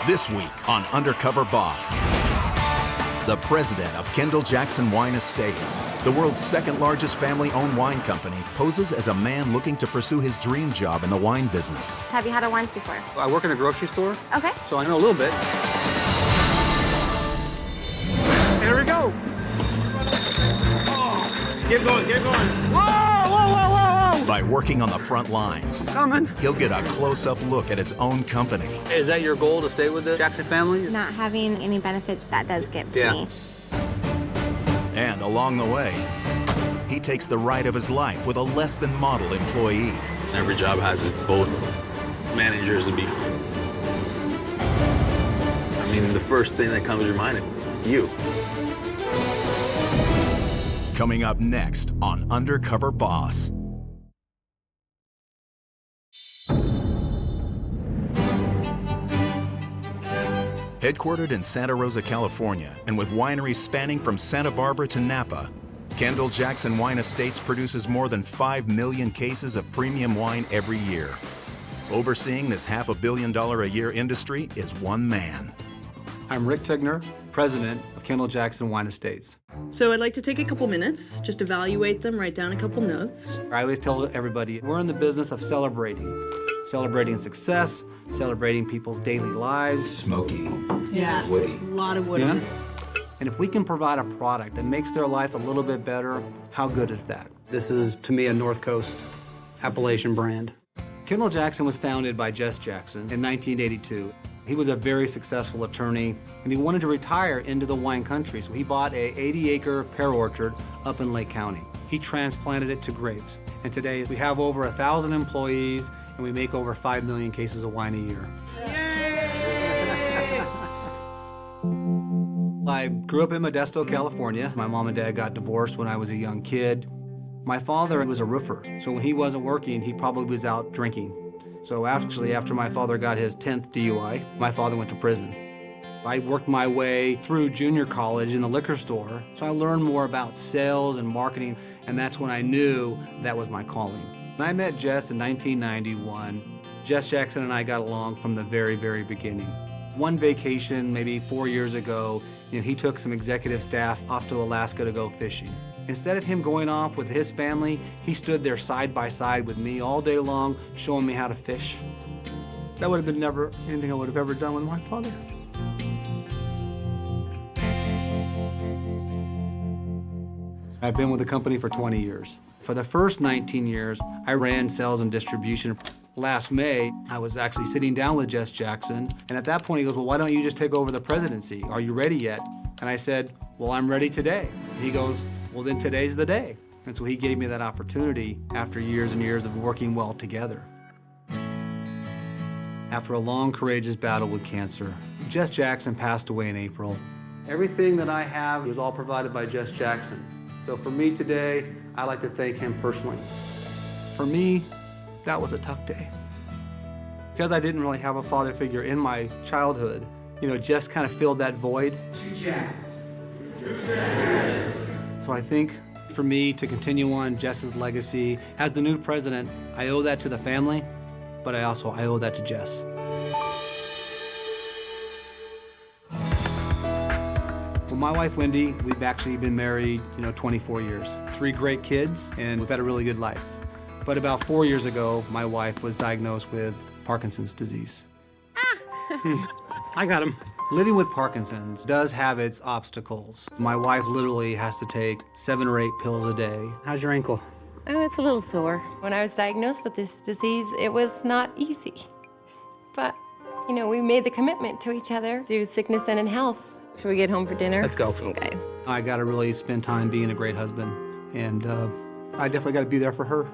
This week on Undercover Boss. The president of Kendall Jackson Wine Estates, the world's second largest family-owned wine company, poses as a man looking to pursue his dream job in the wine business. Have you had our wines before? I work in a grocery store. Okay. So I know a little bit. Here we go. Oh, get going, get going. Whoa, whoa, whoa, whoa, whoa. By working on the front lines, Coming. he'll get a close-up look at his own company. Is that your goal, to stay with the Jackson family? Not having any benefits, that does get to me. And along the way, he takes the ride of his life with a less-than-model employee. Every job has both managers to be. I mean, the first thing that comes to your mind is you. Coming up next on Undercover Boss. Headquartered in Santa Rosa, California, and with wineries spanning from Santa Barbara to Napa, Kendall Jackson Wine Estates produces more than 5 million cases of premium wine every year. Overseeing this $500 million a year industry is one man. I'm Rick Tigner, president of Kendall Jackson Wine Estates. So I'd like to take a couple minutes, just evaluate them, write down a couple notes. I always tell everybody, we're in the business of celebrating. Celebrating success, celebrating people's daily lives. Smoky, Yeah, woody. a lot of wood. Yeah. And if we can provide a product that makes their life a little bit better, how good is that? This is, to me, a North Coast Appalachian brand. Kendall Jackson was founded by Jess Jackson in 1982. He was a very successful attorney, and he wanted to retire into the wine country, so he bought a 80-acre pear orchard up in Lake County. He transplanted it to grapes, and today we have over 1,000 employees, and we make over 5 million cases of wine a year. I grew up in Modesto, California. My mom and dad got divorced when I was a young kid. My father was a roofer, so when he wasn't working, he probably was out drinking. So actually, after my father got his 10th DUI, my father went to prison. I worked my way through junior college in the liquor store, so I learned more about sales and marketing, and that's when I knew that was my calling. When I met Jess in 1991, Jess Jackson and I got along from the very, very beginning. One vacation, maybe 4 years ago, he took some executive staff off to Alaska to go fishing. Instead of him going off with his family, he stood there side by side with me all day long, showing me how to fish. That would have been never anything I would have ever done with my father. I've been with the company for 20 years. For the first 19 years, I ran sales and distribution. Last May, I was actually sitting down with Jess Jackson, and at that point he goes, well, why don't you just take over the presidency? Are you ready yet? And I said, well, I'm ready today. And he goes, well, then today's the day. And so he gave me that opportunity after years and years of working well together. After a long, courageous battle with cancer, Jess Jackson passed away in April. Everything that I have was all provided by Jess Jackson. So for me today, I like to thank him personally. For me, that was a tough day. Because I didn't really have a father figure in my childhood, Jess kind of filled that void. To Jess. So I think for me to continue on Jess's legacy, as the new president, I owe that to the family, but I owe that to Jess. Well, my wife, Wendy, we've actually been married, 24 years. 3 great kids, and we've had a really good life. But about 4 years ago, my wife was diagnosed with Parkinson's disease. I got him. Living with Parkinson's does have its obstacles. My wife literally has to take 7 or 8 pills a day. How's your ankle? Oh, it's a little sore. When I was diagnosed with this disease, it was not easy. But, we made the commitment to each other through sickness and in health. Should we get home for dinner? Let's go. Okay. I gotta really spend time being a great husband, and I definitely gotta be there for her.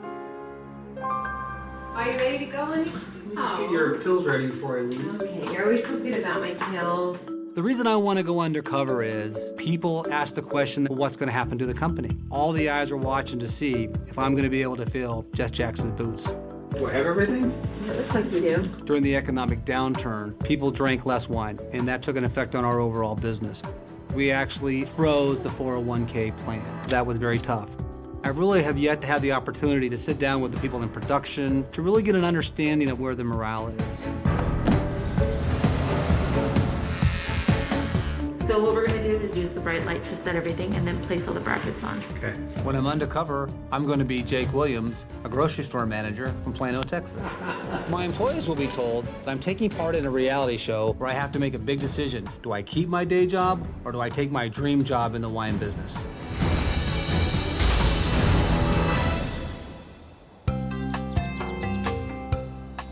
Are you ready to go, honey? Just get your pills ready before I leave. Okay, you're always so good about my pills. The reason I want to go undercover is people ask the question, what's going to happen to the company? All the eyes are watching to see if I'm going to be able to fill Jess Jackson's boots. Do I have everything? It looks like you do. During the economic downturn, people drank less wine, and that took an effect on our overall business. We actually froze the 401k plan. That was very tough. I really have yet to have the opportunity to sit down with the people in production to really get an understanding of where the morale is. So what we're gonna do is use the bright light to set everything and then place all the brackets on. Okay. When I'm undercover, I'm going to be Jake Williams, a grocery store manager from Plano, Texas. My employees will be told that I'm taking part in a reality show where I have to make a big decision. Do I keep my day job or do I take my dream job in the wine business?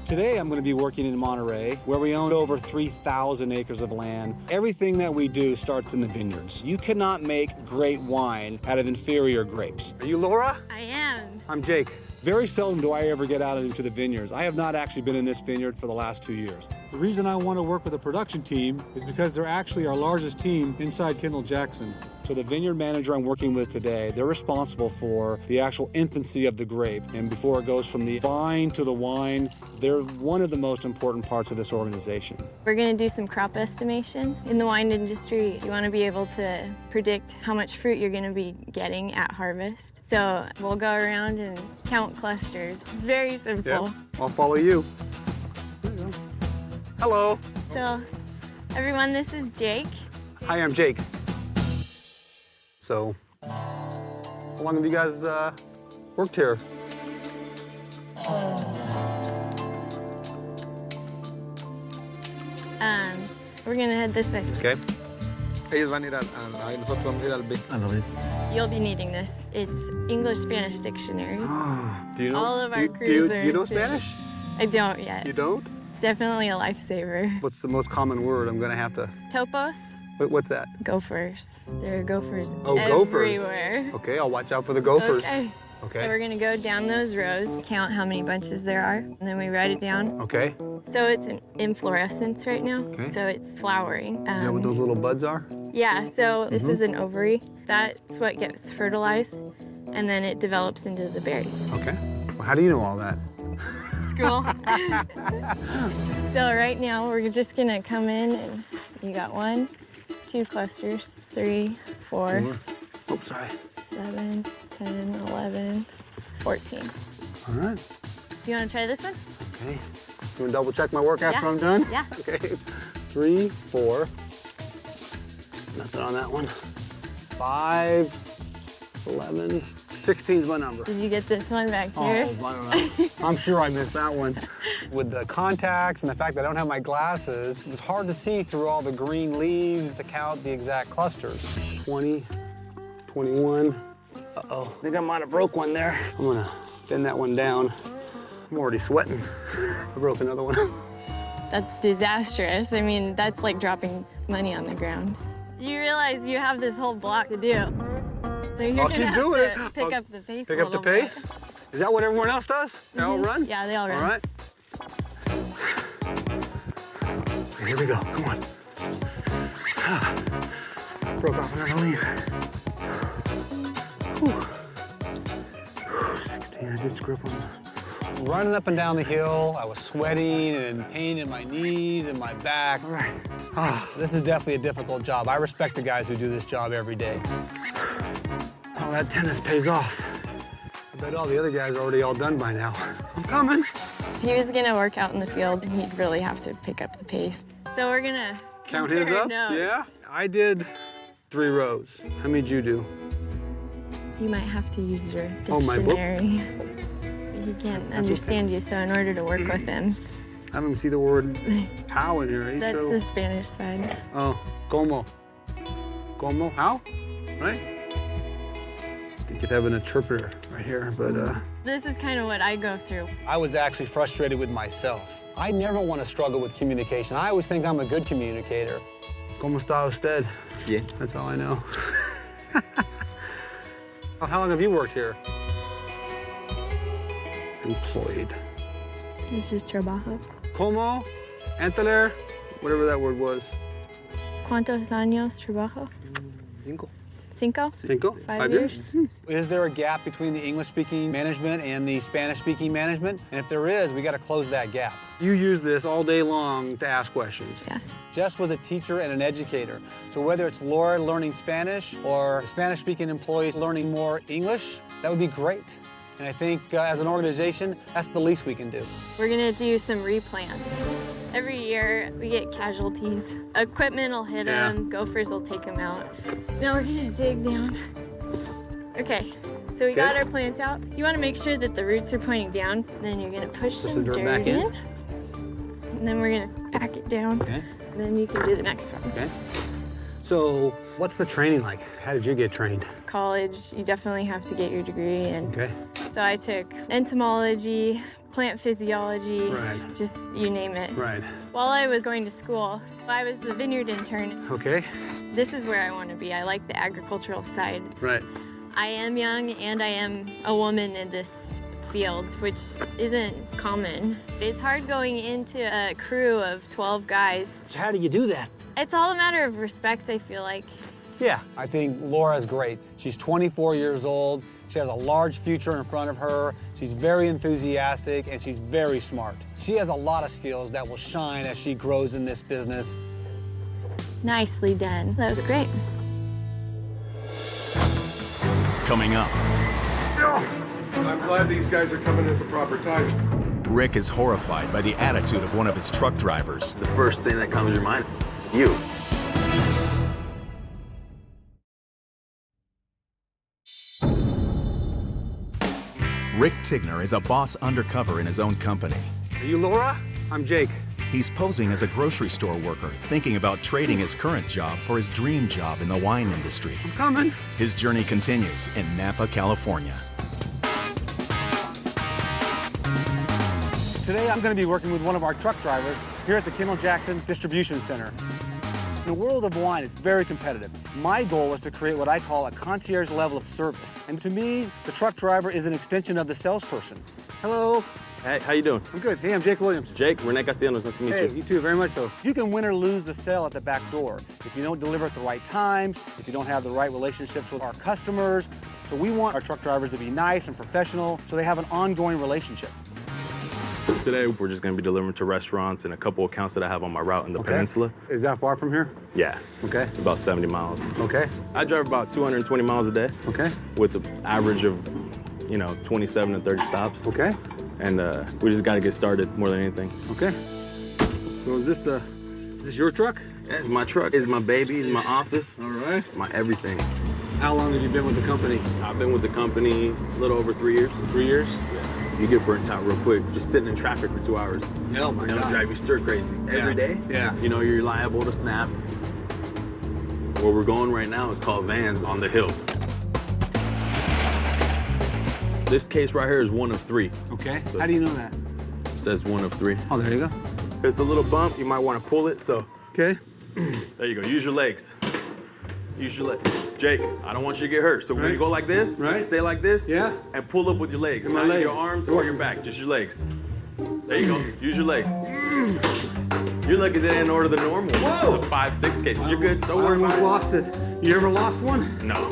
Today, I'm going to be working in Monterey, where we own over 3,000 acres of land. Everything that we do starts in the vineyards. You cannot make great wine out of inferior grapes. Are you Laura? I am. I'm Jake. Very seldom do I ever get out into the vineyards. I have not actually been in this vineyard for the last 2 years. The reason I want to work with a production team is because they're actually our largest team inside Kendall Jackson. So the vineyard manager I'm working with today, they're responsible for the actual infancy of the grape. And before it goes from the vine to the wine, they're one of the most important parts of this organization. We're gonna do some crop estimation. In the wine industry, you wanna be able to predict how much fruit you're gonna be getting at harvest. So we'll go around and count clusters. It's very simple. Yeah, I'll follow you. There you go. Hello. So everyone, this is Jake. Hi, I'm Jake. So, how long have you guys worked here? We're gonna head this way. Okay. Ellos van a ir a nosotros vamos a ir al Big. You'll be needing this. It's English-Spanish dictionary. Do you know? All of our do cruisers. you know Spanish? I don't yet. You don't? It's definitely a lifesaver. What's the most common word? I'm gonna have to. Topos, What's that? gophers. There are gophers Oh, gophers. everywhere. Okay, I'll watch out for the gophers. Okay. Okay. So we're gonna go down those rows, count how many bunches there are, and then we write it down. Okay. So it's an inflorescence right now, Okay. so it's flowering. Is that what those little buds are? Yeah, so this is an ovary. That's what gets fertilized, and then it develops into the berry. Okay. Well, how do you know all that? School. So right now we're just gonna come in and you got 1, 2 clusters, 3, 4, Oh, sorry. 7, 10, 11, 14. All right. Do you wanna try this one? Okay. You want to double check my work after Yeah. I'm done? Yeah. Okay. 3, 4. Nothing on that one. 5, 11, 16's my number. Did you get this one back here? Oh, I don't know. I'm sure I missed that one. With the contacts and the fact that I don't have my glasses, it was hard to see through all the green leaves to count the exact clusters. 20, 21. Uh-oh, I think I might have broke one there. I'm gonna bend that one down. I'm already sweating. I broke another one. That's disastrous. I mean, that's like dropping money on the ground. You realize you have this whole block to do. So you're I'll gonna keep have doing to it. pick I'll up the pace Pick a up the little bit. pace? Is that what everyone else does? They all run? Yeah, they all run. All right. Here we go, come on. Broke off another leaf. Whew. 16, I did screw up on that. Running up and down the hill, I was sweating and pain in my knees and my back. All right. This is definitely a difficult job. I respect the guys who do this job every day. Oh, that tennis pays off. I bet all the other guys are already all done by now. I'm coming. If he was gonna work out in the field, he'd really have to pick up the pace. So we're gonna Count his compare up? notes. Yeah. I did 3 rows. How many did you do? You might have to use your Oh, my book? dictionary. He can't understand you, so in order to work with him, I don't even see the word how in here. Are you that's sure? the Spanish side. Oh, como. Como, how? Right? I think you'd have an interpreter right here, but This is kind of what I go through. I was actually frustrated with myself. I never want to struggle with communication. I always think I'm a good communicator. ¿Cómo está usted? Bien. That's all I know. How long have you worked here? Employed. This is trabajo. Como, entender, whatever that word was. ¿Cuántos años trabajo? 5. 5? 5? 5 years? Is there a gap between the English-speaking management and the Spanish-speaking management? And if there is, we got to close that gap. You use this all day long to ask questions. Yeah. Jess was a teacher and an educator. So whether it's Laura learning Spanish or Spanish-speaking employees learning more English, that would be great. And I think as an organization, that's the least we can do. We're gonna do some replants. Every year we get casualties. Equipment will hit them, gophers will take them out. Now we're gonna dig down. Okay, so we got our plants out. You wanna make sure that the roots are pointing down. Then you're gonna push some dirt back in. And then we're gonna pack it down. Okay. And then you can do the next one. Okay. So what's the training like? How did you get trained? College, you definitely have to get your degree. And Okay. so I took entomology, plant physiology, Right. just you name it. Right. While I was going to school, I was the Vineyard intern. Okay. This is where I want to be. I like the agricultural side. Right. I am young and I am a woman in this field, which isn't common. It's hard going into a crew of 12 guys. So how do you do that? It's all a matter of respect, I feel like. Yeah, I think Laura's great. She's 24 years old. She has a large future in front of her. She's very enthusiastic and she's very smart. She has a lot of skills that will shine as she grows in this business. Nicely done. That was great. Coming up, I'm glad these guys are coming at the proper time. Rick is horrified by the attitude of one of his truck drivers. The first thing that comes to your mind, you. Rick Tigner is a boss undercover in his own company. Are you Laura? I'm Jake. He's posing as a grocery store worker, thinking about trading his current job for his dream job in the wine industry. I'm coming. His journey continues in Napa, California. Today I'm going to be working with one of our truck drivers here at the Kendall Jackson Distribution Center. In the world of wine, it's very competitive. My goal is to create what I call a concierge level of service. And to me, the truck driver is an extension of the salesperson. Hello. Hey, how you doing? I'm good. Hey, I'm Jake Williams. Jake, Renee Castellanos, nice to meet Hey, you. you too, very much so. You can win or lose the sale at the back door if you don't deliver at the right times, if you don't have the right relationships with our customers. So we want our truck drivers to be nice and professional so they have an ongoing relationship. Today, we're just gonna be delivering to restaurants and a couple accounts that I have on my route in the peninsula. Is that far from here? Yeah. Okay. About 70 miles. Okay. I drive about 220 miles a day. Okay. With an average of, 27 to 30 stops. Okay. And we just gotta get started more than anything. Okay. So is this your truck? It's my truck, it's my baby, it's my office. All right. It's my everything. How long have you been with the company? I've been with the company a little over 3 years. 3 years? Yeah. You get burnt out real quick, just sitting in traffic for 2 hours. Oh my God. Drive you stir crazy. Every day, Yeah. you're liable to snap. Where we're going right now is called Vans on the Hill. This case right here is 1 of 3. Okay. So- How do you know that? It says 1 of 3. Oh, there you go. It's a little bump, you might want to pull it, so Okay. there you go. Use your legs. Use your legs. Jake, I don't want you to get hurt. So when Right. you go like this, Right. stay like this, Yeah. and pull up with your legs. And my Not your legs. arms or your back, just your legs. There you go. Use your legs. You're lucky they didn't order the normal. Whoa. The 5, 6 cases. You're good. Don't worry about it. lost it. You ever lost one? No.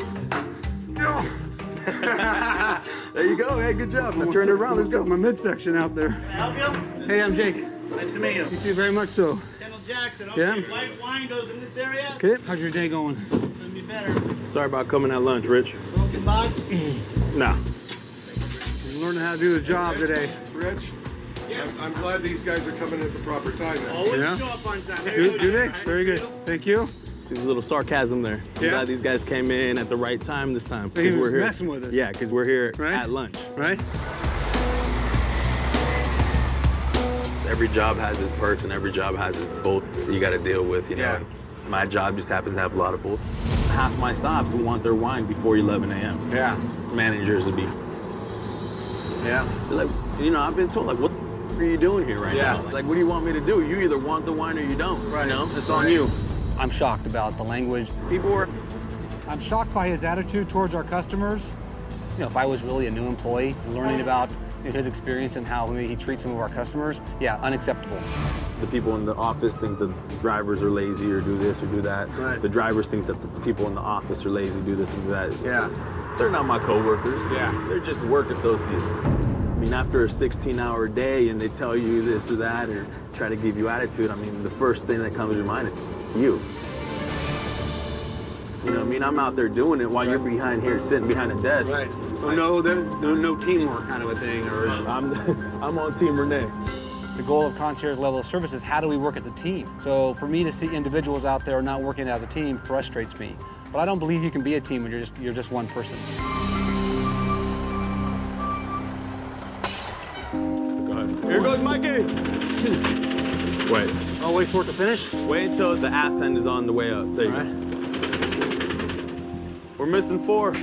There you go. Hey, good job. Now turn it around. Let's go. My midsection out there. Can I help you? Hey, I'm Jake. Nice to meet you. You too, very much so. Kendall Jackson. Yeah. Okay, white wine goes in this area. Okay. How's your day going? Couldn't be better. Sorry about coming at lunch, Rich. Broken box. No. You're learning how to do the job today. Rich, I'm glad these guys are coming at the proper time. Always Yeah. show up on time. Do they? Very good. Thank you. There's a little sarcasm there. I'm Yeah. glad these guys came in at the right time this time. He Because was we're here. messing with us. Yeah, because we're here Right. at lunch. Right? Every job has its perks and every job has its both you got to deal with, Yeah. And my job just happens to have a lot of both. Half my stops want their wine before 11 a.m. Yeah. Managers would be, Yeah. they're like, I've been told, like, what are you doing here right Yeah. now? Like, what do you want me to do? You either want the wine or you don't, Right. It's on you. I'm shocked about the language. People were, I'm shocked by his attitude towards our customers. If I was really a new employee, learning about his experience and how he treats some of our customers, yeah, unacceptable. the people in the office think the drivers are lazy or do this or do that. Right. The drivers think that the people in the office are lazy, do this and do that. Yeah. They're not my coworkers. Yeah. They're just work associates. I mean, after a 16-hour day and they tell you this or that or try to give you attitude, I mean, the first thing that comes to your mind is you. You know what I mean? I'm out there doing it while you're behind here sitting behind a desk. Right. So no teamwork kind of a thing, or I'm on Team Renee. The goal of concierge level of service is how do we work as a team? So for me to see individuals out there not working as a team frustrates me. But I don't believe you can be a team when you're just one person. Go ahead. Here goes Mikey. Wait. Oh, wait for it to finish? Wait till the ass end is on the way up. There you go. We're missing 4.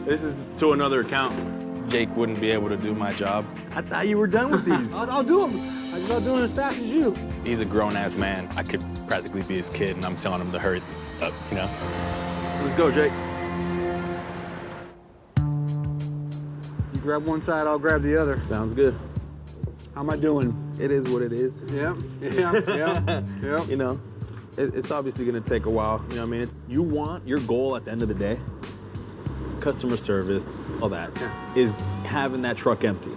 This is to another account. Jake wouldn't be able to do my job. I thought you were done with these. I'll do them. I'm just not doing as fast as you. He's a grown-ass man. I could practically be his kid, and I'm telling him to hurry up, you know? Let's go, Jake. You grab one side, I'll grab the other. Sounds good. How am I doing? It is what it is. Yeah. You know, it's obviously gonna take a while. You know what I mean? You want your goal at the end of the day, customer service, all that, is having that truck empty.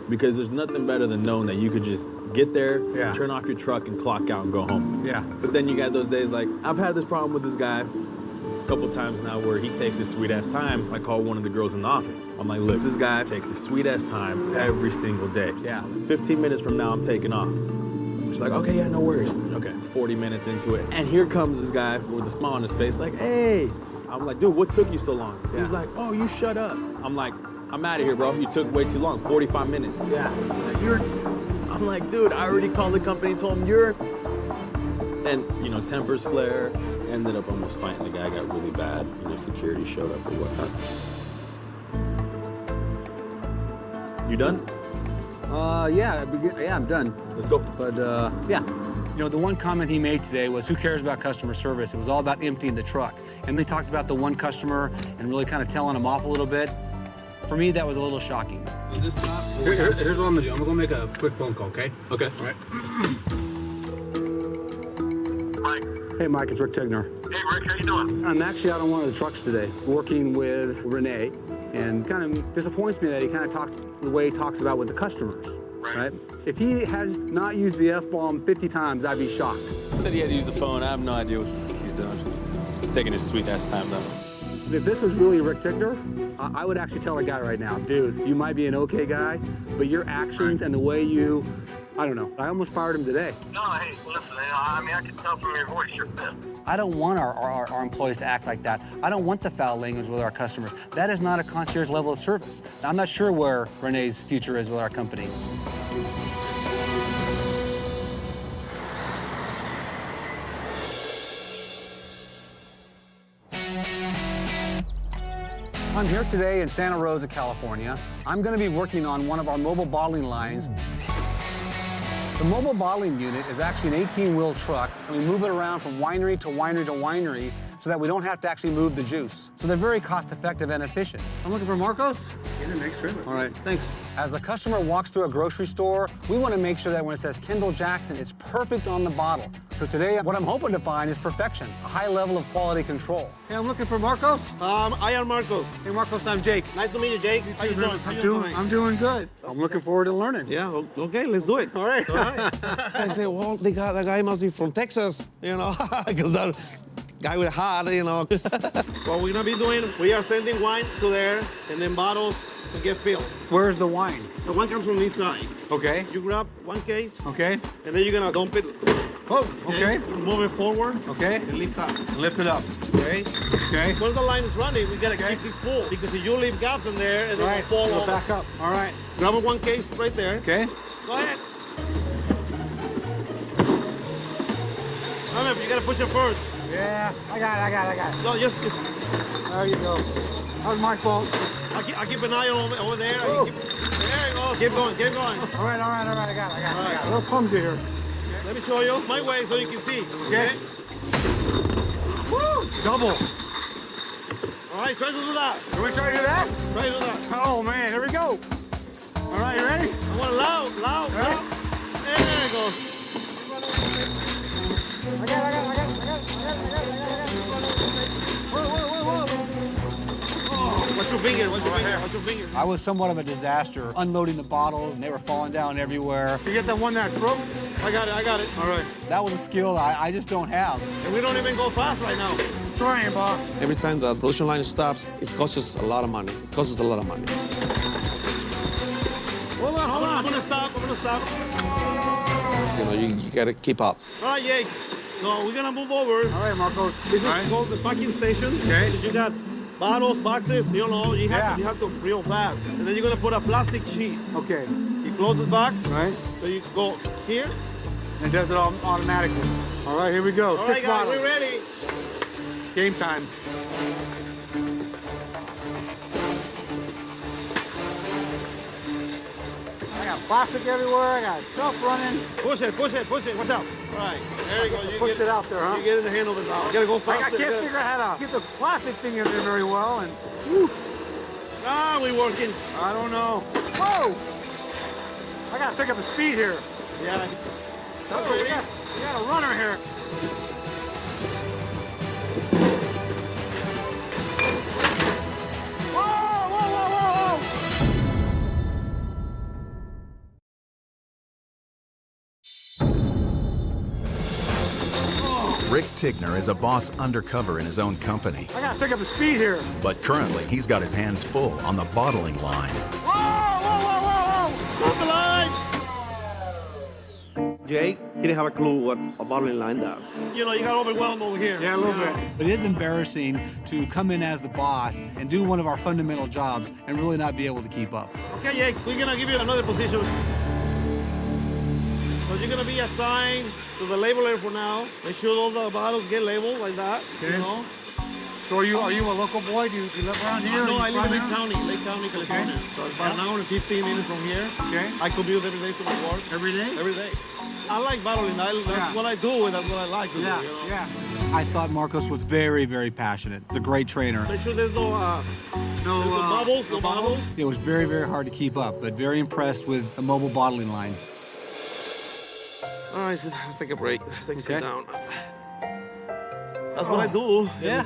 Because there's nothing better than knowing that you could just get there, turn off your truck, and clock out and go home. Yeah. But then you got those days like, I've had this problem with this guy a couple times now where he takes his sweet-ass time. I call one of the girls in the office. I'm like, look, this guy takes his sweet-ass time every single day. Yeah. 15 minutes from now, I'm taking off. She's like, okay, yeah, no worries. Okay, 40 minutes into it. And here comes this guy with a smile on his face, like, hey. I'm like, dude, what took you so long? Yeah. He's like, oh, you shut up. I'm like, I'm out of here, bro. You took way too long, 45 minutes. Yeah. Like, I'm like, dude, I already called the company and told him you're. And, you know, tempers flare. Ended up almost fighting the guy, got really bad. You know, security showed up or whatnot. You done? Yeah, I'm done. Let's go. But, yeah. You know, the one comment he made today was, who cares about customer service? It was all about emptying the truck. And they talked about the one customer and really kind of telling him off a little bit. For me, that was a little shocking. So this stop, Here's what I'm gonna do. I'm gonna make a quick phone call, okay? Okay. All right. Mike. Hey, Mike, it's Rick Tigner. Hey, Rick, how you doing? I'm actually out on one of the trucks today, working with Renee, and kind of disappoints me that he kind of talks the way he talks about with the customers, right? If he has not used the F-bomb 50 times, I'd be shocked. He said he had to use the phone. I have no idea what he's doing. He's taking his sweet-ass time, though. If this was really Rick Tigner, I would actually tell a guy right now, dude, you might be an okay guy, but your actions and the way you, I don't know. I almost fired him today. No, hey, listen, I mean, I can tell from your voice you're pissed. I don't want our employees to act like that. I don't want the foul language with our customers. That is not a concierge level of service. I'm not sure where Renee's future is with our company. I'm here today in Santa Rosa, California. I'm going to be working on one of our mobile bottling lines. The mobile bottling unit is actually an 18-wheel truck. We move it around from winery to winery to winery so that we don't have to actually move the juice. So they're very cost-effective and efficient. I'm looking for Marcos. he's in next trailer. All right, thanks. As a customer walks through a grocery store, we want to make sure that when it says Kendall Jackson, it's perfect on the bottle. So today, what I'm hoping to find is perfection, a high level of quality control. Hey, I'm looking for Marcos. I am Marcos. Hey, Marcos, I'm Jake. Nice to meet you, Jake. How you doing? How you doing? I'm doing good. I'm looking forward to learning. Yeah, okay, let's do it. All right. All right. I say, well, that guy must be from Texas, you know, because that guy with a hat, you know. What we're gonna be doing, we are sending wine to there and then bottles to get filled. Where's the wine? The wine comes from this side. Okay. You grab one case, Okay. and then you're gonna dump it. Oh, okay. Move it forward. Okay. And lift up. Lift it up. Okay. Okay. Once the line is running, we gotta keep this full because if you leave gaps in there, it will fall Go over. back up. All right. Grab one case right there. Okay. Go ahead. Remember, you gotta push it first. Yeah, I got it. No, just There you go. That was my fault. I'll keep an eye over there. There you go. Keep going. All right. I got it. right. A little clumsy here. Let me show you my way so you can see. Okay. Woo! Double. All right, try to do that. Can we try to do that? Try to do that. Oh, man, here we go. All right, you ready? I want it loud. Ready? There you go. I got it. Whoa. Watch your finger. I was somewhat of a disaster, unloading the bottles, and they were falling down everywhere. You get that one that broke? I got it. All right. That was a skill I just don't have. And we don't even go fast right now. Trying, boss. Every time the production line stops, it costs us a lot of money. Whoa, stuff. You know, you gotta keep up. All right, Jake. So we're gonna move over. All right, Marcos. This is called the packing station. Okay. You got bottles, boxes, you know, you have to real fast. And then you're gonna put a plastic sheet. Okay. You close the box. Right. So you go here. And it does it all automatically. All right, here we go. All 6 right, guys, bottles. we're ready. Game time. I got plastic everywhere. I got stuff running. Push it, push it, push it. Watch out. All right, there you go. You Pushed it out there, huh? You get in the handle of it now. You gotta go I faster. can't figure out how to get the plastic thing in there very well. And Ah, we working. I don't know. Whoa! I gotta pick up the speed here. Yeah. Oh, we got a runner here. Whoa, whoa, whoa, whoa, Rick Tigner is a boss undercover in his own company, I gotta pick up the speed here. but currently he's got his hands full on the bottling line. Whoa, whoa, whoa, whoa, whoa! Stop the line. Jake, he didn't have a clue what a bottling line does. You know, you got overwhelmed over here. Yeah, a little bit. It is embarrassing to come in as the boss and do one of our fundamental jobs and really not be able to keep up. Okay, Jake, we're gonna give you another position. So you're gonna be assigned to the labeler for now. Make sure all the bottles get labeled like that. Okay. You know? So are you a local boy? Do you live around here? No, I live in Lake Lake County, California. So it's about an hour and 15 minutes from here. Okay. I commute every day to my work. Every day? Every day. I like bottling. That's what I do, and that's what I like to do. You know? Yeah. I thought Marcos was very, very passionate. The great trainer. Make sure there's no bubbles. No bubbles. It was very, very hard to keep up, but very impressed with the mobile bottling line. All right, so let's take a break. Let's sit down. That's what I do. Yeah.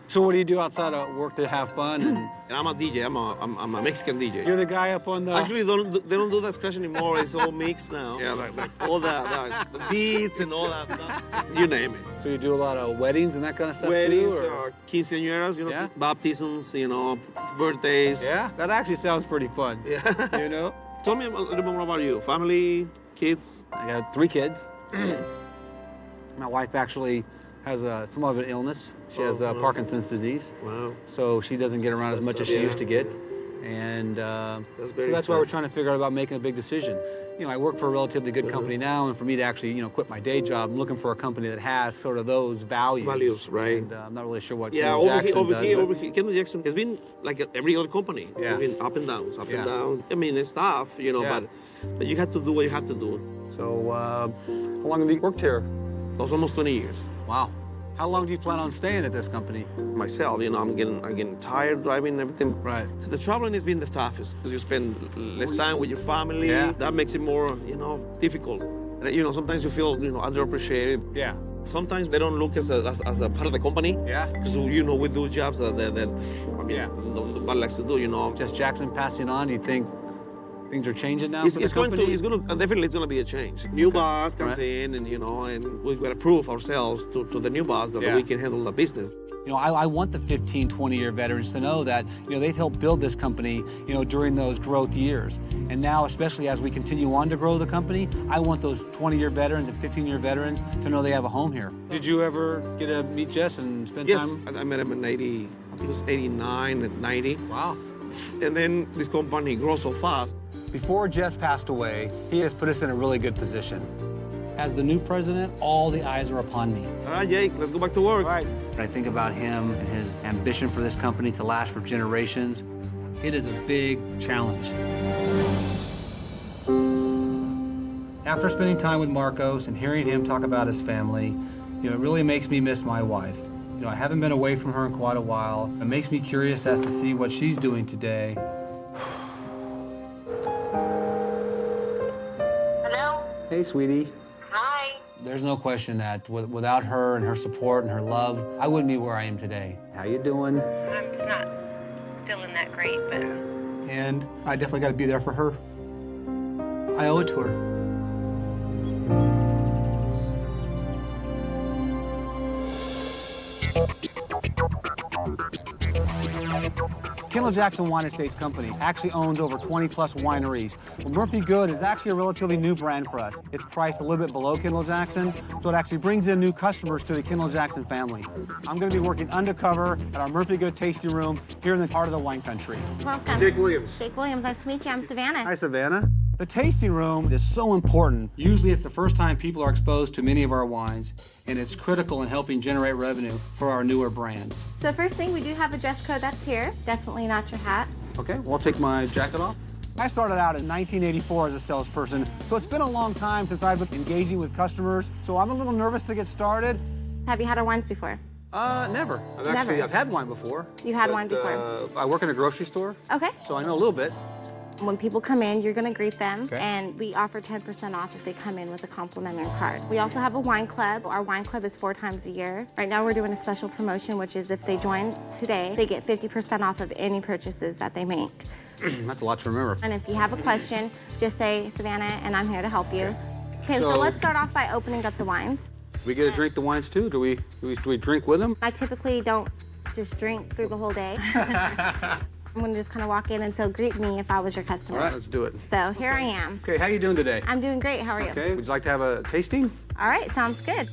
So what do you do outside of work to have fun? And And I'm a DJ. I'm a Mexican DJ. you're the guy up on the... Actually, they don't do that scratch anymore. It's all mixed now. Yeah, like all the beats and all that. You name it. So you do a lot of weddings and that kind of stuff Weddings, too? Or? quinceañeras, you know, Yeah. baptisms, you know, birthdays. Yeah, that actually sounds pretty fun. Yeah. You know? Tell me a little bit more about you. Family, kids. I got 3 kids. My wife actually has somewhat of an illness. She has Parkinson's disease. Wow. So she doesn't get around as much as she used to get. And so that's why we're trying to figure out about making a big decision. You know, I work for a relatively good company now, and for me to actually, quit my day job, I'm looking for a company that has sort of those values. Values, right. And I'm not really sure what Yeah, Kendall over Jackson here, does, Kendall Jackson has been like every other company. Yeah. It's been up and down, up Yeah. and down. I mean, it's tough, Yeah. but you have to do what you have to do. So how long have you worked here? It was almost 20 years. Wow. How long do you plan on staying at this company? Myself, I'm getting tired driving and everything. Right. The traveling has been the toughest because you spend less time with your family. Yeah. That makes it more, difficult. And, sometimes you feel, underappreciated. Yeah. Sometimes they don't look as a part of the company. Yeah. Because, we do jobs that nobody likes to do, Just Jackson passing on, you think things are changing now It's for the company? definitely it's going to be a change. New boss comes in and, and we've got to prove ourselves to the new boss that we can handle the business. I want the 15, 20-year veterans to know that, they've helped build this company, during those growth years. And now, especially as we continue on to grow the company, I want those 20-year veterans and 15-year veterans to know they have a home here. Did you ever get to meet Jess and spend time? Yes, I met him in 80, I think it was 89 and 90. Wow. And then this company grows so fast. Before Jess passed away, he has put us in a really good position. As the new president, all the eyes are upon me. All right, Jake, let's go back to work. All right. When I think about him and his ambition for this company to last for generations, it is a big challenge. After spending time with Marcos and hearing him talk about his family, it really makes me miss my wife. I haven't been away from her in quite a while. It makes me curious as to see what she's doing today. Hello? Hey, sweetie. Hi. There's no question that without her and her support and her love, I wouldn't be where I am today. How you doing? I'm just not feeling that great, but... And I definitely got to be there for her. I owe it to her. Kendall Jackson Wine Estates Company actually owns over 20-plus wineries. Well, Murphy Good is actually a relatively new brand for us. It's priced a little bit below Kendall Jackson, so it actually brings in new customers to the Kendall Jackson family. I'm going to be working undercover at our Murphy Good tasting room here in the heart of the wine country. Welcome. Jake Williams. Jake Williams, nice to meet you. I'm Savannah. Hi, Savannah. The tasting room is so important. Usually it's the first time people are exposed to many of our wines, and it's critical in helping generate revenue for our newer brands. So first thing, we do have a dress code that's here. Definitely not your hat. Okay, well, I'll take my jacket off. I started out in 1984 as a salesperson, so it's been a long time since I've been engaging with customers, so I'm a little nervous to get started. Have you had our wines before? Never. Never. I've had wine before. You had wine before? I work in a grocery store. Okay. So I know a little bit. When people come in, you're gonna greet them, Okay. and we offer 10% off if they come in with a complimentary card. We also have a wine club. Our wine club is 4 times a year. Right now we're doing a special promotion, which is if they join today, they get 50% off of any purchases that they make. That's a lot to remember. And if you have a question, just say, Savannah, and I'm here to help you. Okay, so let's start off by opening up the wines. We get to drink the wines too? Do we drink with them? I typically don't just drink through the whole day. I'm gonna just kind of walk in, and so greet me if I was your customer. All right, let's do it. So here I am. Okay, how you doing today? I'm doing great, how are you? Okay, would you like to have a tasting? All right, sounds good.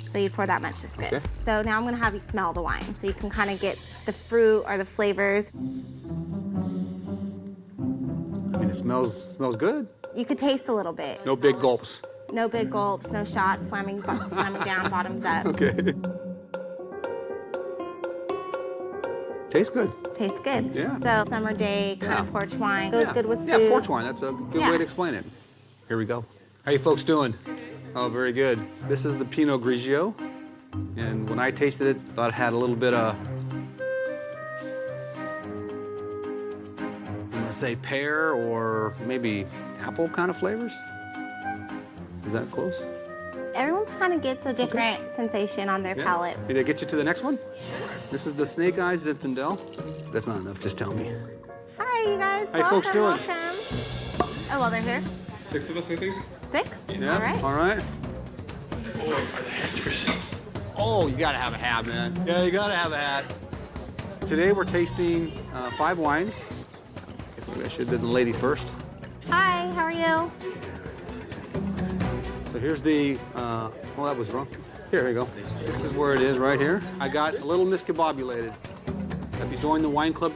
So you pour that much, that's good. Okay. So now I'm gonna have you smell the wine, so you can kind of get the fruit or the flavors. I mean, it smells good. You could taste a little bit. No big gulps. No big gulps, no shots, slamming down, bottoms up. Okay. Tastes good. Tastes good. Yeah. So summer day, kind of porch wine. Goes good with food. Yeah, porch wine, that's a good way to explain it. Here we go. How you folks doing? Oh, very good. This is the Pinot Grigio. And when I tasted it, thought it had a little bit of, I'm gonna say pear or maybe apple kind of flavors. Is that close? Everyone kind of gets a different sensation on their palate. Did I get you to the next one? This is the Snake Eyes Zinfandel. That's not enough, just tell me. Hi, you guys. How you folks doing? Welcome. Oh, well, they're here. 6 of us, I think. 6? Yeah, All right. all right. Oh, you gotta have a hat, man. Yeah, you gotta have a hat. Today we're tasting 5 wines. Maybe I should have done the lady first. Hi, how are you? So here's the, oh, that was wrong. Here we go. This is where it is right here. I got a little miscombobulated. If you join the wine club,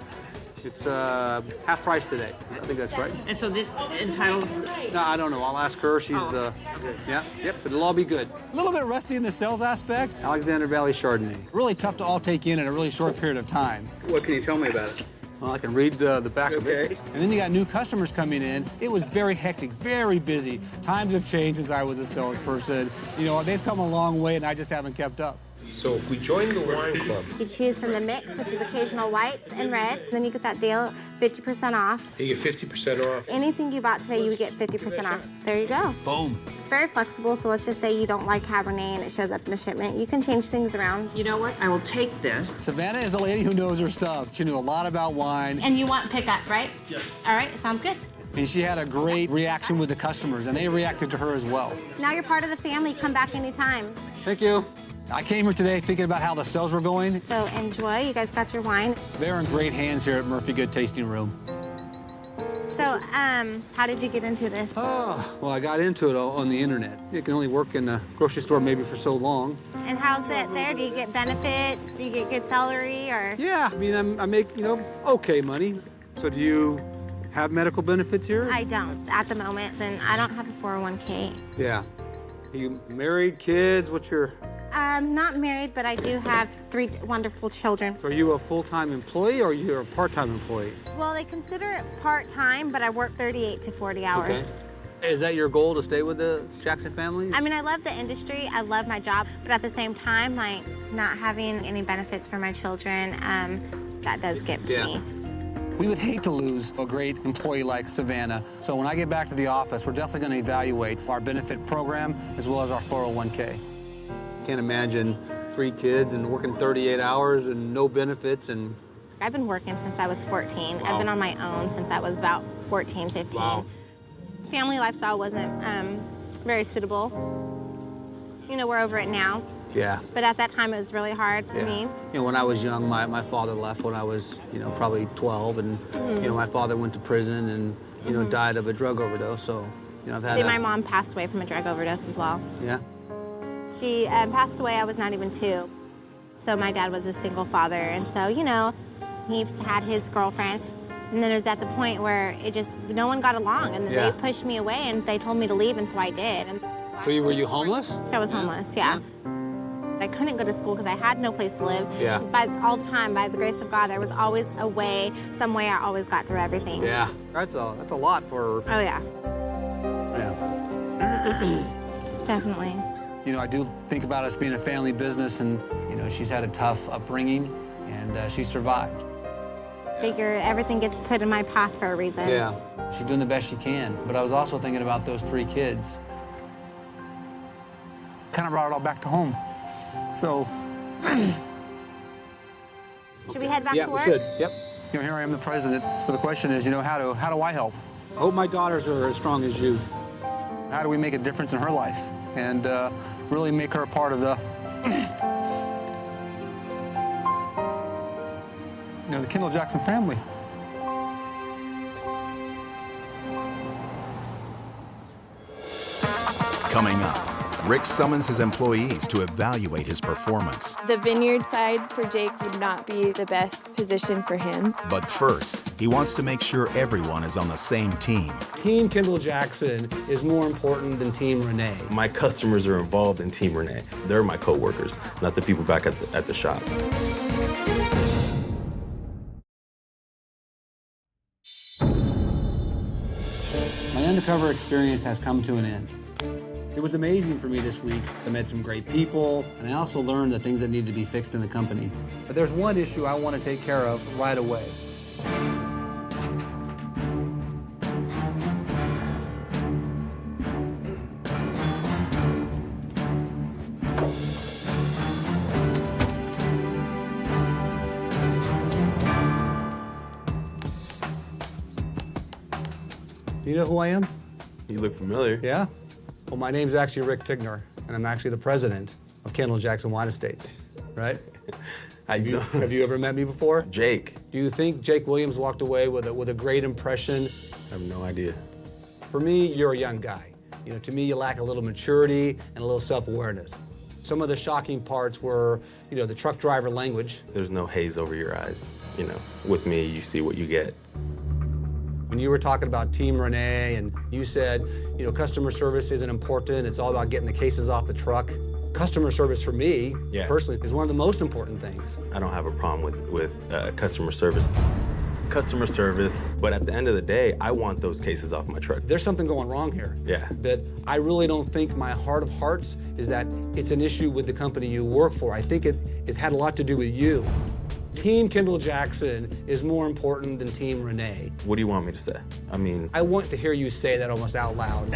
it's half price today. I think that's right. And so this entitles... No, I don't know. I'll ask her. She's yeah, yep, but it'll all be good. A little bit rusty in the sales aspect. Alexander Valley Chardonnay. Really tough to all take in a really short period of time. What can you tell me about it? Well, I can read the back of it. And then you got new customers coming in. It was very hectic, very busy. Times have changed since I was a salesperson. You know, they've come a long way, and I just haven't kept up. So if we join the wine club... You choose from the mix, which is occasional whites and reds. Then you get that deal, 50% off. You get 50% off. Anything you bought today, you would get 50% off. There you go. Boom. It's very flexible, so let's just say you don't like Cabernet and it shows up in a shipment. You can change things around. You know what? I will take this. Savannah is a lady who knows her stuff. She knew a lot about wine. And you want pickup, right? Yes. All right, sounds good. And she had a great reaction with the customers, and they reacted to her as well. Now you're part of the family. Come back anytime. Thank you. I came here today thinking about how the sales were going. So enjoy. You guys got your wine. They're in great hands here at Murphy Good Tasting Room. So, how did you get into this? Oh, well, I got into it on the internet. You can only work in a grocery store maybe for so long. And how's that there? Do you get benefits? Do you get good salary or? Yeah, I mean, I make, okay money. So do you have medical benefits here? I don't at the moment, and I don't have a 401k. Yeah. Are you married, kids? What's your... I'm not married, but I do have 3 wonderful children. So are you a full-time employee or you're a part-time employee? Well, they consider it part-time, but I work 38 to 40 hours. Okay. Is that your goal, to stay with the Jackson family? I mean, I love the industry, I love my job, but at the same time, like, not having any benefits for my children, that does get to me. We would hate to lose a great employee like Savannah. So when I get back to the office, we're definitely going to evaluate our benefit program as well as our 401k. Can't imagine 3 kids and working 38 hours and no benefits and... I've been working since I was 14. Wow. I've been on my own since I was about 14, 15. Wow. Family lifestyle wasn't very suitable. You know, we're over it now. Yeah. But at that time, it was really hard for me. You know, when I was young, my father left when I was, you know, probably 12, and you know, my father went to prison and you know died of a drug overdose. So, you know, I've had. See, my mom passed away from a drug overdose as well. Yeah. She passed away. I was not even 2. So my dad was a single father, and so you know, he's had his girlfriend. And then it was at the point where it just, no one got along, and then they pushed me away, and they told me to leave, and so I did. And So were you homeless? I was homeless, yeah. I couldn't go to school because I had no place to live. Yeah. But all the time, by the grace of God, there was always a way, some way I always got through everything. Yeah. That's a lot for... Oh, yeah. Yeah. Definitely. You know, I do think about us being a family business, and, you know, she's had a tough upbringing, and she survived. Figure everything gets put in my path for a reason. Yeah. She's doing the best she can. But I was also thinking about those 3 kids. Kind of brought it all back to home. So. Should we head back to work? Yeah, we should. Yep. You know, here I am, the president. So the question is, you know, how do I help? I hope my daughters are as strong as you. How do we make a difference in her life and really make her a part of the, you know, the Kendall Jackson family? Coming up, Rick summons his employees to evaluate his performance. The Vineyard side for Jake would not be the best position for him. But first, he wants to make sure everyone is on the same team. Team Kendall Jackson is more important than Team Renee. My customers are involved in Team Renee. They're my coworkers, not the people back at the shop. My undercover experience has come to an end. It was amazing for me this week. I met some great people, and I also learned the things that need to be fixed in the company. But there's one issue I want to take care of right away. Do you know who I am? You look familiar. Yeah? Well, my name's actually Rick Tigner, and I'm actually the president of Kendall Jackson Wine Estates, right? Have you ever met me before? Jake. Do you think Jake Williams walked away with a great impression? I have no idea. For me, you're a young guy. You know, to me, you lack a little maturity and a little self-awareness. Some of the shocking parts were, you know, the truck driver language. There's no haze over your eyes. You know, with me, you see what you get. When you were talking about Team Renee and you said, you know, customer service isn't important, it's all about getting the cases off the truck. Customer service for me, personally, is one of the most important things. I don't have a problem with customer service. Customer service, but at the end of the day, I want those cases off my truck. There's something going wrong here. Yeah. That I really don't think my heart of hearts is that it's an issue with the company you work for. I think it had a lot to do with you. Team Kendall Jackson is more important than Team Renee. What do you want me to say? I mean... I want to hear you say that almost out loud.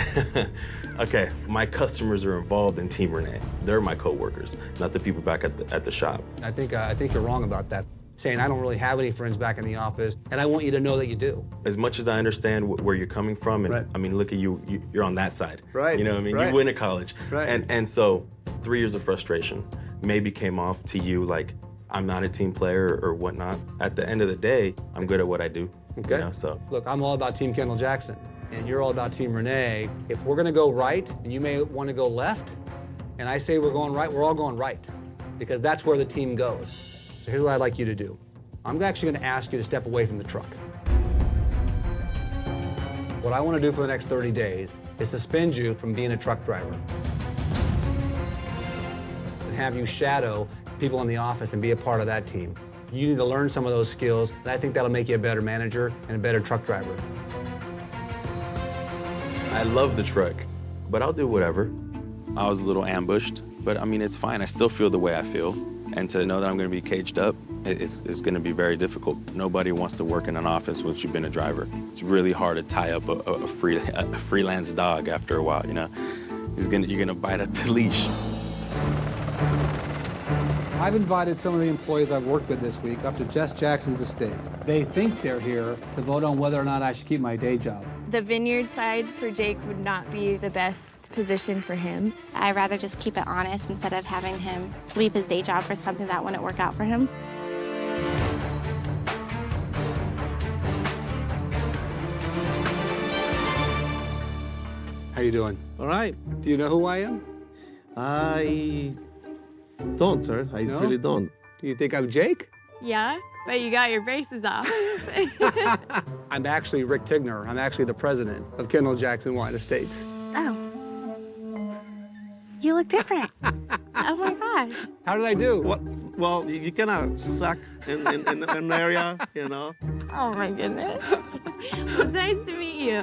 Okay, my customers are involved in Team Renee. They're my coworkers, not the people back at the shop. I think you're wrong about that. Saying I don't really have any friends back in the office, and I want you to know that you do. As much as I understand where you're coming from, and I mean, look at you, you're on that side. Right. You know what I mean? Right. You went to college. Right. And so 3 years of frustration maybe came off to you like, I'm not a team player or whatnot. At the end of the day, I'm good at what I do. Okay. You know, so. Look, I'm all about Team Kendall Jackson, and you're all about Team Renee. If we're gonna go right, and you may want to go left, and I say we're going right, we're all going right, because that's where the team goes. So here's what I'd like you to do. I'm actually gonna ask you to step away from the truck. What I want to do for the next 30 days is suspend you from being a truck driver and have you shadow people in the office and be a part of that team. You need to learn some of those skills, and I think that'll make you a better manager and a better truck driver. I love the truck, but I'll do whatever. I was a little ambushed, but I mean, it's fine. I still feel the way I feel. And to know that I'm gonna be caged up, it's gonna be very difficult. Nobody wants to work in an office once you've been a driver. It's really hard to tie up a freelance dog after a while, you know? You're gonna bite at the leash. I've invited some of the employees I've worked with this week up to Jess Jackson's estate. They think they're here to vote on whether or not I should keep my day job. The Vineyard side for Jake would not be the best position for him. I'd rather just keep it honest instead of having him leave his day job for something that wouldn't work out for him. How you doing? All right. Do you know who I am? I don't, sir. I No? really don't. Do you think I'm Jake? Yeah, but you got your braces off. I'm actually Rick Tigner. I'm actually the president of Kendall Jackson Wine Estates. Oh. You look different. Oh my gosh. How did I do? What? Well, you kind of suck in an area, you know. Oh my goodness. Well, it's nice to meet you.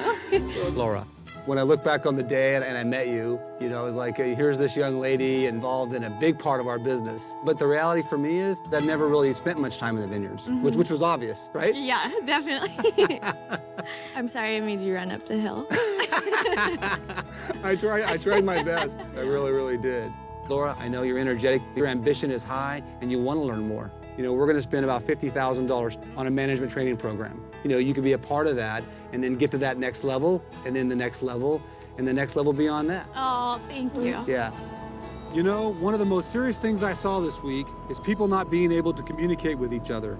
Laura, when I look back on the day and I met you, you know, it was like, here's this young lady involved in a big part of our business. But the reality for me is I've never really spent much time in the vineyards, which was obvious, right? Yeah, definitely. I'm sorry I made you run up the hill. I tried my best. I really, really did. Laura, I know you're energetic, your ambition is high, and you want to learn more. You know, we're going to spend about $50,000 on a management training program. You know, you could be a part of that and then get to that next level, and then the next level, and the next level beyond that. Oh, thank you. Yeah. You know, one of the most serious things I saw this week is people not being able to communicate with each other.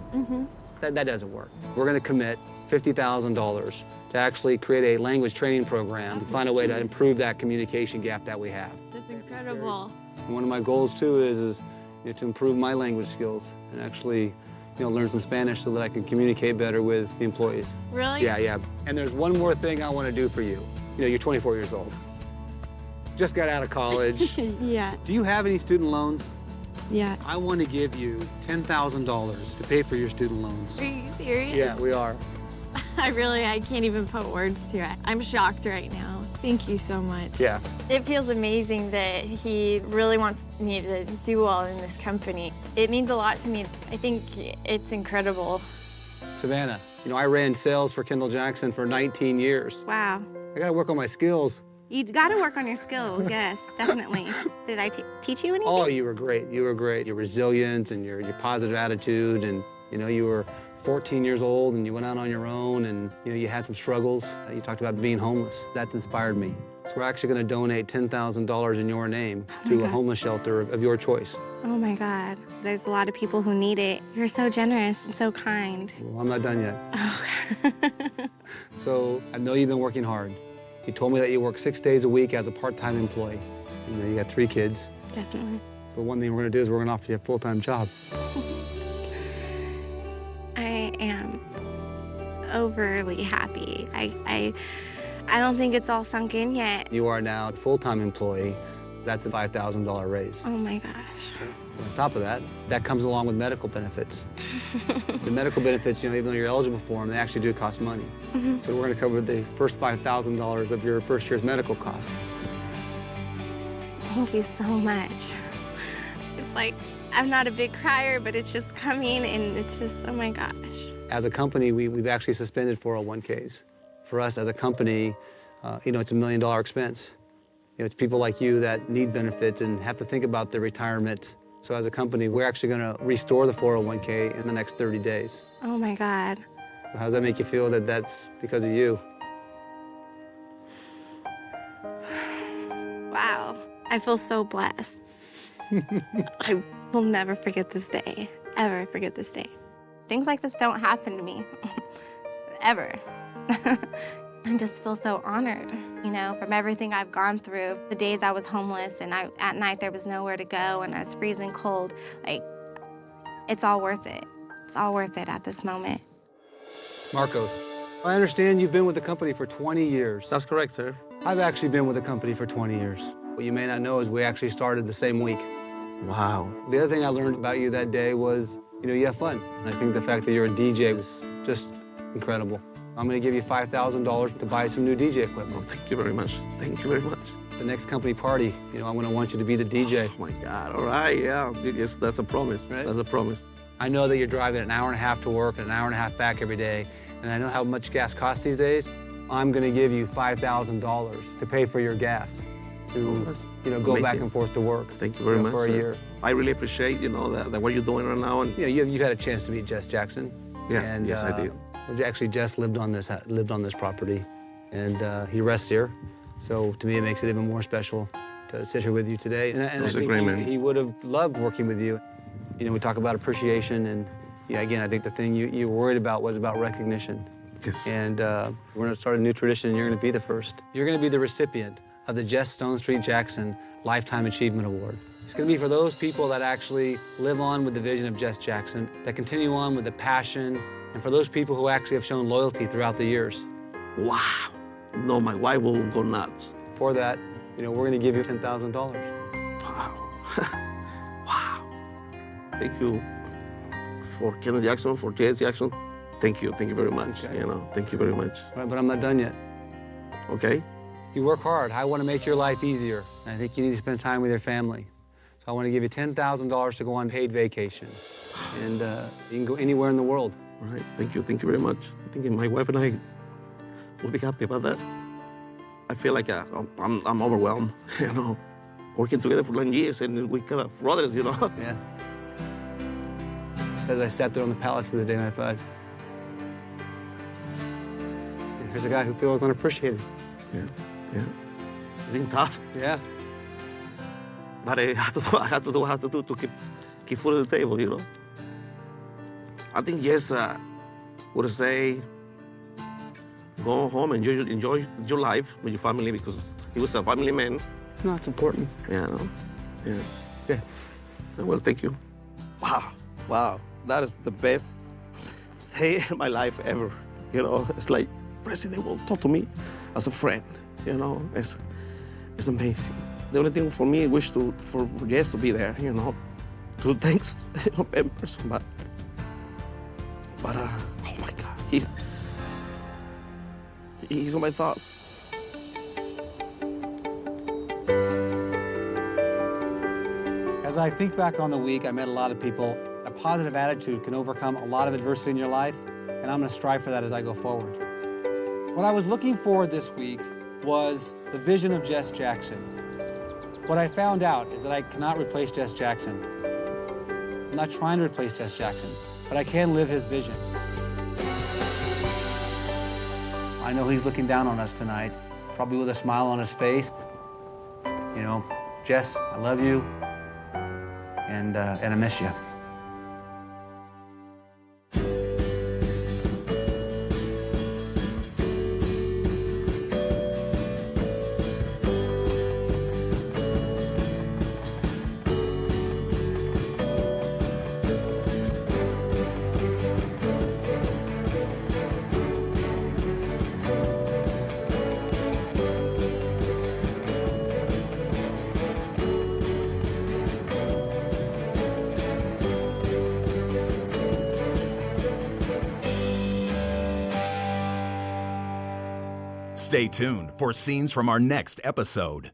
That doesn't work. We're going to commit $50,000 to actually create a language training program, find a way to improve that communication gap that we have. That's incredible. And one of my goals too is you know, to improve my language skills and actually, you know, learn some Spanish so that I can communicate better with the employees. Really? Yeah. And there's one more thing I want to do for you. You know, you're 24 years old. Just got out of college. Yeah. Do you have any student loans? Yeah. I want to give you $10,000 to pay for your student loans. Are you serious? Yeah, we are. I can't even put words to it. I'm shocked right now. Thank you so much. Yeah. It feels amazing that he really wants me to do well in this company. It means a lot to me. I think it's incredible. Savannah, you know, I ran sales for Kendall Jackson for 19 years. Wow. I got to work on my skills. You got to work on your skills, yes, definitely. Did I teach you anything? Oh, you were great. You were great. Your resilience and your positive attitude, and you know, you were 14 years old and you went out on your own, and you know, you had some struggles. You talked about being homeless. That inspired me. So we're actually going to donate $10,000 in your name to a homeless shelter of your choice. Oh my God. There's a lot of people who need it. You're so generous and so kind. Well, I'm not done yet. Oh. So I know you've been working hard. You told me that you work 6 days a week as a part-time employee. You know, you got 3 kids. Definitely. So the one thing we're going to do is we're going to offer you a full-time job. I am overly happy. I don't think it's all sunk in yet. You are now a full-time employee. That's a $5,000 raise. Oh my gosh. On top of that, that comes along with medical benefits. The medical benefits, you know, even though you're eligible for them, they actually do cost money. So we're going to cover the first $5,000 of your first year's medical costs. Thank you so much. It's like, I'm not a big crier, but it's just coming, and it's just, oh my gosh. As a company, we've actually suspended 401ks. For us as a company, you know, it's $1 million expense. You know, it's people like you that need benefits and have to think about their retirement. So as a company, we're actually going to restore the 401k in the next 30 days. Oh my God. How does that make you feel that that's because of you? Wow. I feel so blessed. I will never forget this day, ever forget this day. Things like this don't happen to me, ever. I just feel so honored, you know, from everything I've gone through. The days I was homeless and at night there was nowhere to go and I was freezing cold. Like, it's all worth it. It's all worth it at this moment. Marcos, I understand you've been with the company for 20 years. That's correct, sir. I've actually been with the company for 20 years. What you may not know is we actually started the same week. Wow. The other thing I learned about you that day was, you know, you have fun. And I think the fact that you're a DJ was just incredible. I'm going to give you $5,000 to buy some new DJ equipment. Oh, thank you very much. Thank you very much. The next company party, you know, I'm going to want you to be the DJ. Oh my God, all right, yeah. Yes, that's a promise, right? That's a promise. I know that you're driving an hour and a half to work and an hour and a half back every day, and I know how much gas costs these days. I'm going to give you $5,000 to pay for your gas to, you know, go amazing. back and forth to work. Thank you very much, for a sir. year. I really appreciate, you know, that what you're doing right now. And you know, you've had a chance to meet Jess Jackson. Yeah, and, yes, I did. Actually, Jess lived on this property. and he rests here. So to me, it makes it even more special to sit here with you today. And I think he would have loved working with you. You know, we talk about appreciation, and yeah, again, I think the thing you were worried about was about recognition. Yes. And we're gonna start a new tradition, and you're gonna be the first. You're gonna be the recipient of the Jess Stone Street Jackson Lifetime Achievement Award. It's gonna be for those people that actually live on with the vision of Jess Jackson, that continue on with the passion, and for those people who actually have shown loyalty throughout the years. Wow. No, my wife will go nuts. For that, you know, we're gonna give you $10,000. Wow. Wow. Thank you for Kendall Jackson, for Jess Jackson. Thank you very much. Okay. You know, thank you very much. Right, but I'm not done yet. Okay. You work hard. I want to make your life easier, and I think you need to spend time with your family. So I want to give you $10,000 to go on paid vacation, and you can go anywhere in the world. All right. Thank you very much. I think my wife and I will be happy about that. I feel like I'm overwhelmed. You know, working together for 9 years, and we kind of brothers. You know. Yeah. As I sat there on the pallets the other day, and I thought, here's a guy who feels unappreciated. Yeah. Yeah. It's been tough. Yeah. But I have to do what I have to do to keep food at the table, you know. I think Jess would say, go home and enjoy your life with your family, because he was a family man. No, it's important. Yeah, no? Yeah. Yeah. Well, thank you. Wow, that is the best day in my life ever. You know, it's like President will talk to me as a friend. You know, it's amazing. The only thing for me, I wish for Jess to be there. You know, to thanks in person, but oh my God, he's on my thoughts. As I think back on the week, I met a lot of people. A positive attitude can overcome a lot of adversity in your life, and I'm going to strive for that as I go forward. What I was looking for this week was the vision of Jess Jackson. What I found out is that I cannot replace Jess Jackson. I'm not trying to replace Jess Jackson, but I can live his vision. I know he's looking down on us tonight, probably with a smile on his face. You know, Jess, I love you, and I miss you. Stay tuned for scenes from our next episode.